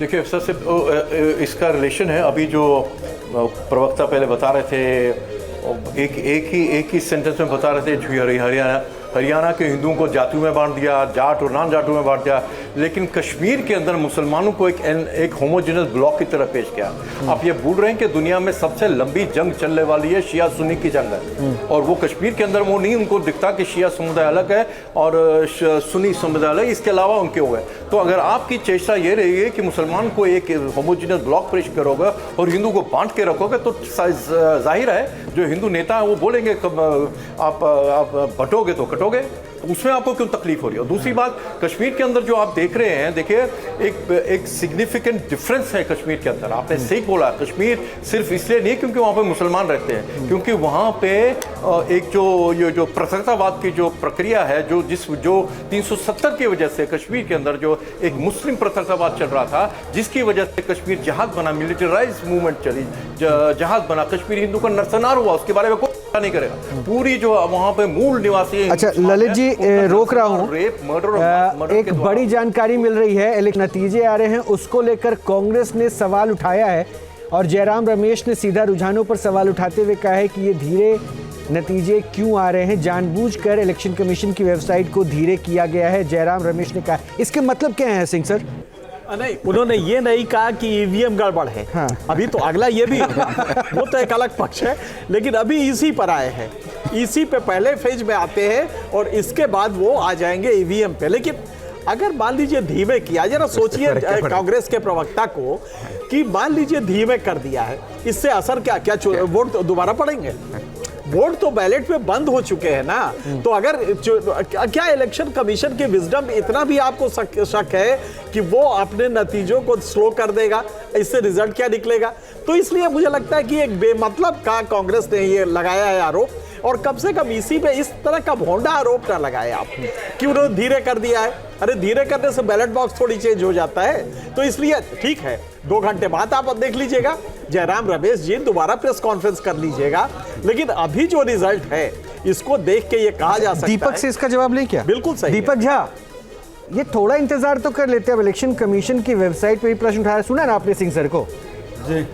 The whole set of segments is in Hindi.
देखिए सबसे इसका रिलेशन है, अभी जो प्रवक्ता पहले बता रहे थे, एक ही सेंटेंस में बता रहे थे हरियाणा के हिंदुओं को जातियों में बांट दिया, जाट और नॉन जाटों में बांट दिया, लेकिन कश्मीर के अंदर मुसलमानों को एक होमोजेनस ब्लॉक की तरह पेश किया। आप ये भूल रहे हैं कि दुनिया में सबसे लंबी जंग चलने वाली है शिया सुन्नी की जंग है, और वो कश्मीर के अंदर वो नहीं उनको दिखता कि शिया समुदाय अलग है और सुन्नी समुदाय अलग, इसके अलावा उनके हुए। तो अगर आपकी चेष्टा ये रही है कि मुसलमान को एक होमोजेनस ब्लॉक पेश करोगे और हिंदू को बांट के रखोगे, तो जाहिर है जो हिंदू नेता है वो बोलेंगे आप बटोगे तो कटोगे, उसमें आपको क्यों तकलीफ हो रही है। और दूसरी बात, कश्मीर के अंदर जो आप देख रहे हैं, देखिए एक सिग्निफिकेंट डिफरेंस है कश्मीर के अंदर। आपने सही बोला, कश्मीर सिर्फ इसलिए नहीं क्योंकि वहाँ पे मुसलमान रहते हैं, क्योंकि वहाँ पे एक जो पृथकतावाद की जो प्रक्रिया है, जो 370 की वजह से कश्मीर के अंदर जो एक मुस्लिम पृथकतावाद चल रहा था, जिसकी वजह से कश्मीर जहाज बना, मिलिटराइज मूवमेंट चली, जहाज बना, कश्मीर हिंदू का नरसंहार हुआ, उसके बारे में कोई नहीं करेगा। पूरी जो वहाँ पे मूल निवासी। अच्छा ललित जी, रोक रहा हूं, एक बड़ी जानकारी मिल रही है, नतीजे आ रहे हैं, उसको लेकर कांग्रेस ने सवाल उठाया है और जयराम रमेश ने सीधा रुझानों पर सवाल उठाते हुए कहा है कि ये धीरे नतीजे क्यों आ रहे हैं, जानबूझकर इलेक्शन कमीशन की वेबसाइट को धीरे किया गया है, जयराम रमेश ने कहा। इसके मतलब क्या है सिंह सर? नहीं, उन्होंने ये नहीं कहा कि ईवीएम गड़बड़ है। हाँ। अभी तो अगला ये भी वो तो एक अलग पक्ष है, लेकिन अभी इसी पर आए हैं, इसी पे पहले फेज में आते हैं और इसके बाद वो आ जाएंगे ईवीएम पे। लेकिन अगर मान लीजिए धीमे किया, जरा सोचिए कांग्रेस के प्रवक्ता को कि मान लीजिए धीमे कर दिया है, इससे असर क्या वोट दोबारा पड़ेंगे? वोट तो बैलेट पे बंद हो चुके हैं ना। तो अगर क्या इलेक्शन कमीशन की विजडम इतना भी आपको शक है कि वो अपने नतीजों को स्लो कर देगा, इससे रिजल्ट क्या निकलेगा? तो इसलिए मुझे लगता है कि एक बेमतलब का कांग्रेस ने ये लगाया है आरोप, और कम से कम इसी पे इस तरह का भोंडा आरोप ना लगाए आप कि उन्होंने धीरे कर दिया है। अरे धीरे करने से बैलेट बॉक्स थोड़ी चेंज हो जाता है। तो इसलिए ठीक है, 2 घंटे बाद आप देख लीजिएगा, जयराम रमेश जी दोबारा प्रेस कॉन्फ्रेंस कर लीजिएगा, लेकिन अभी जो रिजल्ट है इसको देख के ये कहा जा सकता है। दीपक से इसका जवाब नहीं किया? बिल्कुल सही। दीपक झा, ये थोड़ा इंतजार तो कर लेते हैं, अब इलेक्शन कमीशन की वेबसाइट पे भी प्रश्न उठाया, सुना ना आपने सिंह सर को? जी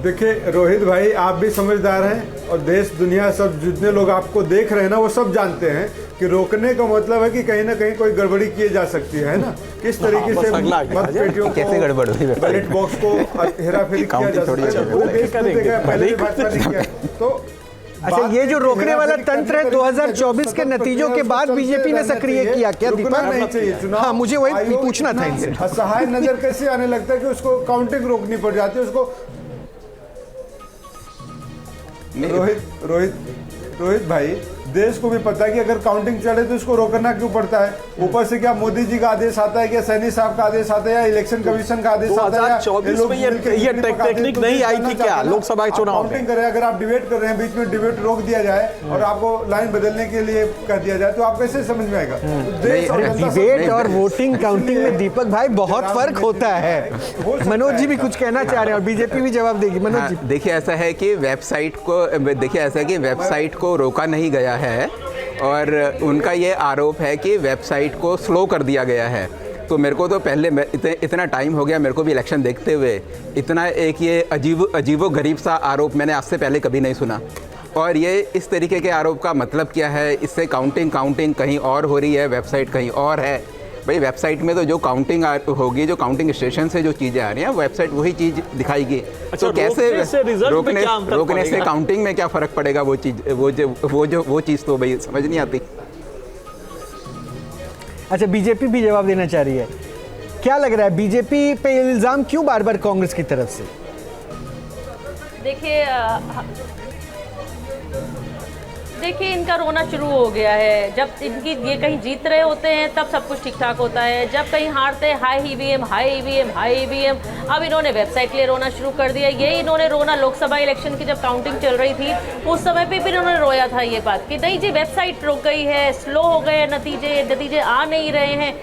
देखिए रोहित भाई, आप भी समझदार हैं और देश दुनिया सब जितने लोग आपको देख रहे हैं ना, वो सब जानते हैं कि रोकने का मतलब है कि कहीं ना कहीं कोई गड़बड़ी की जा सकती है ना, किस तरीके से मतपेटियों को, बैलेट बॉक्स को हेराफेरी किया जा सकता है, वो देश देखेगा, पहले भी भाजपा ने किया। तो अच्छा, ये जो रोकने वाला तंत्र है 2024 के नतीजों के बाद बीजेपी ने सक्रिय किया क्या दीपक? नहीं चाहिए चुनाव। हाँ, मुझे वही पूछना था इनसे। असहाय नजर कैसे आने लगता है कि उसको काउंटिंग रोकनी पड़ जाती है उसको। रोहित भाई, देश को भी पता है कि अगर काउंटिंग चले तो इसको रोकना क्यों पड़ता है। ऊपर से क्या मोदी जी का आदेश आता है, क्या सैनी साहब का आदेश आता है, या इलेक्शन कमीशन का आदेश आता है? 2024 में ये टेक्निक नहीं आई थी क्या लोकसभा चुनाव में? काउंटिंग करें, अगर आप डिबेट कर रहे हैं, बीच में डिबेट रोक दिया जाए और आपको लाइन बदलने के लिए कह दिया जाए, तो आप कैसे समझ में आएगा? डिबेट और वोटिंग काउंटिंग में दीपक भाई बहुत फर्क होता है। मनोज जी भी कुछ कहना चाह रहे हैं और बीजेपी भी जवाब देगी। मनोज जी, देखिए ऐसा है कि वेबसाइट को रोका नहीं गया है और उनका ये आरोप है कि वेबसाइट को स्लो कर दिया गया है। तो मेरे को तो पहले इतना टाइम हो गया मेरे को भी इलेक्शन देखते हुए, इतना एक ये अजीबो गरीब सा आरोप मैंने आज से पहले कभी नहीं सुना। और ये इस तरीके के आरोप का मतलब क्या है? इससे काउंटिंग कहीं और हो रही है, वेबसाइट कहीं और है। भाई वेबसाइट में तो जो काउंटिंग होगी, जो काउंटिंग स्टेशन से जो चीज़ें आ रही हैं, वेबसाइट वही चीज़ दिखाएगी। अच्छा, तो कैसे रोकने से पड़ेगा? काउंटिंग में क्या फ़र्क पड़ेगा? वो चीज़ तो भाई समझ नहीं आती। अच्छा, बीजेपी भी जवाब देना चाह रही है। क्या लग रहा है बीजेपी पे इल्ज़ाम क्यों बार बार कांग्रेस की तरफ से? देखिए इनका रोना शुरू हो गया है। जब ये कहीं जीत रहे होते हैं तब सब कुछ ठीक ठाक होता है, जब कहीं हारते हैं हाई ईवीएम। अब इन्होंने वेबसाइट के लिए रोना शुरू कर दिया। ये इन्होंने रोना लोकसभा इलेक्शन की जब काउंटिंग चल रही थी उस समय पे भी इन्होंने रोया था ये बात कि नहीं जी वेबसाइट रुक गई है, स्लो हो गए हैं नतीजे आ नहीं रहे हैं।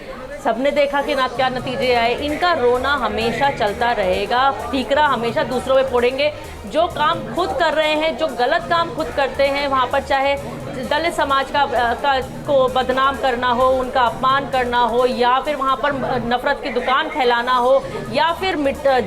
सबने देखा कि ना क्या नतीजे आए। इनका रोना हमेशा चलता रहेगा, ठीकरा हमेशा दूसरों पे फोड़ेंगे। जो काम खुद कर रहे हैं, जो गलत काम खुद करते हैं, वहाँ पर चाहे दलित समाज को बदनाम करना हो, उनका अपमान करना हो, या फिर वहाँ पर नफरत की दुकान फैलाना हो, या फिर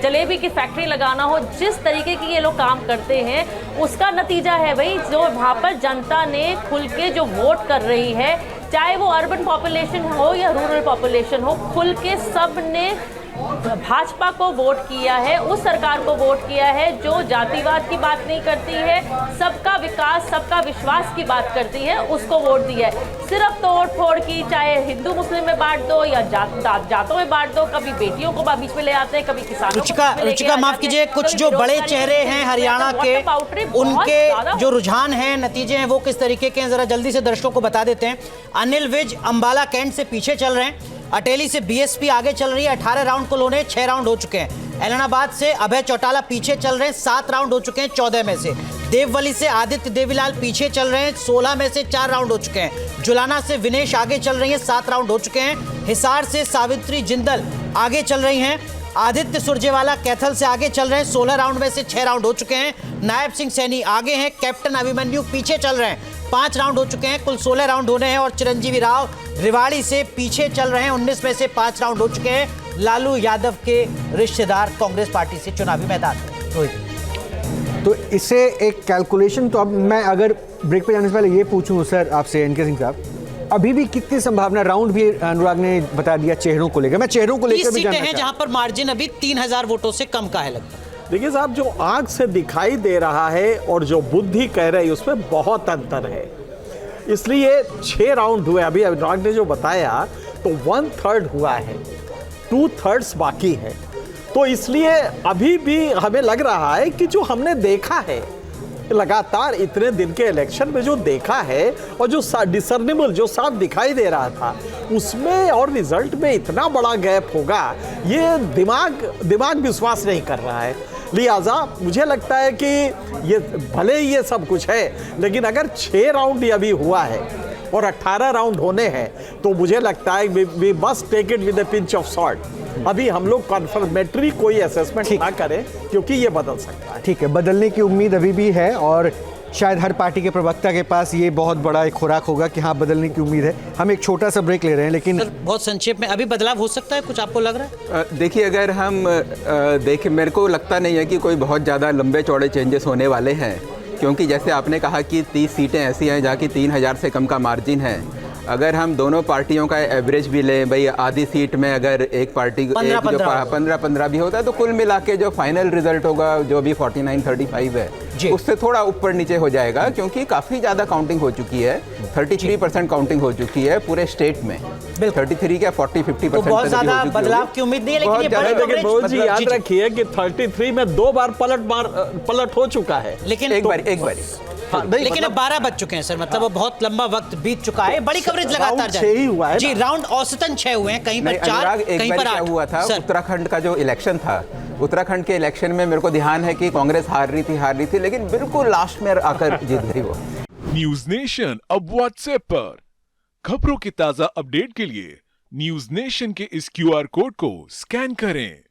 जलेबी की फैक्ट्री लगाना हो, जिस तरीके की ये लोग काम करते हैं उसका नतीजा है भाई, जो वहाँ पर जनता ने खुल के जो वोट कर रही है, चाहे वो अर्बन पॉपुलेशन हो या रूरल पॉपुलेशन हो, खुल के सब ने भाजपा को वोट किया है, उस सरकार को वोट किया है जो जातिवाद की बात नहीं करती है, सबका विकास, सबका विश्वास की बात करती है, उसको वोट दिया है। सिर्फ तोड़ फोड़ की, चाहे हिंदू मुस्लिम में बांट दो या जातों में बांट दो, कभी बेटियों को बीच में ले आते हैं, कभी किसानों को। रुचिका माफ कीजिए, कुछ जो बड़े चेहरे हैं हरियाणा के, उनके जो रुझान हैं, नतीजे हैं, वो किस तरीके के हैं, जरा जल्दी से दर्शकों को बता देते हैं। अनिल विज अंबाला कैंट से पीछे चल रहे हैं, अटेली से बीएसपी आगे चल रही है, 18 राउंड कुल होने, 6 राउंड हो चुके हैं। एलनाबाद से अभय चौटाला पीछे चल रहे हैं, 7 राउंड हो चुके हैं 14 में से। देववली से आदित्य देवीलाल पीछे चल रहे हैं, 16 में से 4 राउंड हो चुके हैं। जुलाना से विनेश आगे चल रही हैं, 7 राउंड हो चुके हैं। हिसार से सावित्री जिंदल आगे चल रही हैं। आदित्य सुरजेवाला कैथल से आगे चल रहे हैं, 16 राउंड में से 6 राउंड हो चुके हैं। नायब सिंह सैनी आगे हैं, कैप्टन अभिमन्यु पीछे चल रहे हैं, 5 राउंड हो चुके हैं, कुल 16 राउंड होने हैं। और चिरंजीवी राव रिवाड़ी से पीछे चल रहे हैं, 19 में से 5 राउंड हो चुके हैं। लालू यादव के रिश्तेदार कांग्रेस पार्टी से चुनावी मैदान में। रोहित, तो इसे एक कैलकुलेशन, तो अब मैं अगर ब्रेक पे जाने से पहले ये पूछूं सर आपसे, एनके सिंह साहब, अभी भी कितनी संभावना, राउंड भी अनुराग ने बता दिया चेहरों को लेकर, मैं चेहरों को लेकर भी जानना हैं जहां पर मार्जिन अभी 3000 वोटों से कम का है लगभग। देखिए साहब, जो आंख से दिखाई दे रहा है और जो बुद्धि कह रही है उसमें बहुत अंतर है। इसलिए 6 राउंड हुए, अभी अनुराग ने जो बताया तो 1/3 हुआ है, 2/3 बाकी है। तो इसलिए अभी भी हमें लग रहा है कि जो हमने देखा है लगातार इतने दिन के इलेक्शन में, जो देखा है और जो डिसर्नेबल, जो साफ दिखाई दे रहा था, उसमें और रिजल्ट में इतना बड़ा गैप होगा, ये दिमाग विश्वास नहीं कर रहा है। लिहाजा मुझे लगता है कि ये भले ही ये सब कुछ है, लेकिन अगर 6 राउंड अभी हुआ है और 18 राउंड होने हैं, तो मुझे लगता है we must take it with a pinch of salt. अभी हम लोग कन्फर्मेटरी कोई असेसमेंट ना करें, क्योंकि ये बदल सकता है। ठीक है, बदलने की उम्मीद अभी भी है, और शायद हर पार्टी के प्रवक्ता के पास ये बहुत बड़ा एक खुराक होगा कि हाँ बदलने की उम्मीद है। हम एक छोटा सा ब्रेक ले रहे हैं, लेकिन सर बहुत संक्षेप में, अभी बदलाव हो सकता है, कुछ आपको लग रहा है? देखिए, अगर हम देखें, मेरे को लगता नहीं है कि कोई बहुत ज़्यादा लंबे चौड़े चेंजेस होने वाले हैं, क्योंकि जैसे आपने कहा कि 30 सीटें ऐसी हैं जहाँ की 3000 से कम का मार्जिन है। अगर हम दोनों पार्टियों का एवरेज भी लें, भाई आधी सीट में अगर एक पार्टी 15-15 भी होता है, तो कुल मिला के जो फाइनल रिजल्ट होगा, जो भी 49-35 है, उससे थोड़ा ऊपर नीचे हो जाएगा, क्योंकि काफ़ी ज़्यादा काउंटिंग हो चुकी है। 33% काउंटिंग हो चुकी है पूरे स्टेट में, 33 क्या 40-50% बहुत ज़्यादा बदलाव की उम्मीद नहीं है, लेकिन लेकिन जी याद रखिए कि 33 में 2 बार पलट हो चुका है, लेकिन एक बार लेकिन अब 12 बज चुके हैं सर, मतलब वो बहुत लंबा वक्त बीत चुका है। बड़ी कवरेज लगातार जारी है। 6 ही हुआ है जी, राउंड औसतन 6 हुए हैं, कहीं पर 4, कहीं पर 8 हुआ था। उत्तराखंड का जो इलेक्शन था, उत्तराखंड के इलेक्शन में मेरे को ध्यान है कि कांग्रेस हार रही थी, लेकिन बिल्कुल लास्ट में आकर जीत गई वो। न्यूज नेशन अब व्हाट्सएप पर खबरों की ताजा अपडेट के लिए न्यूज नेशन के इस QR कोड को स्कैन करें।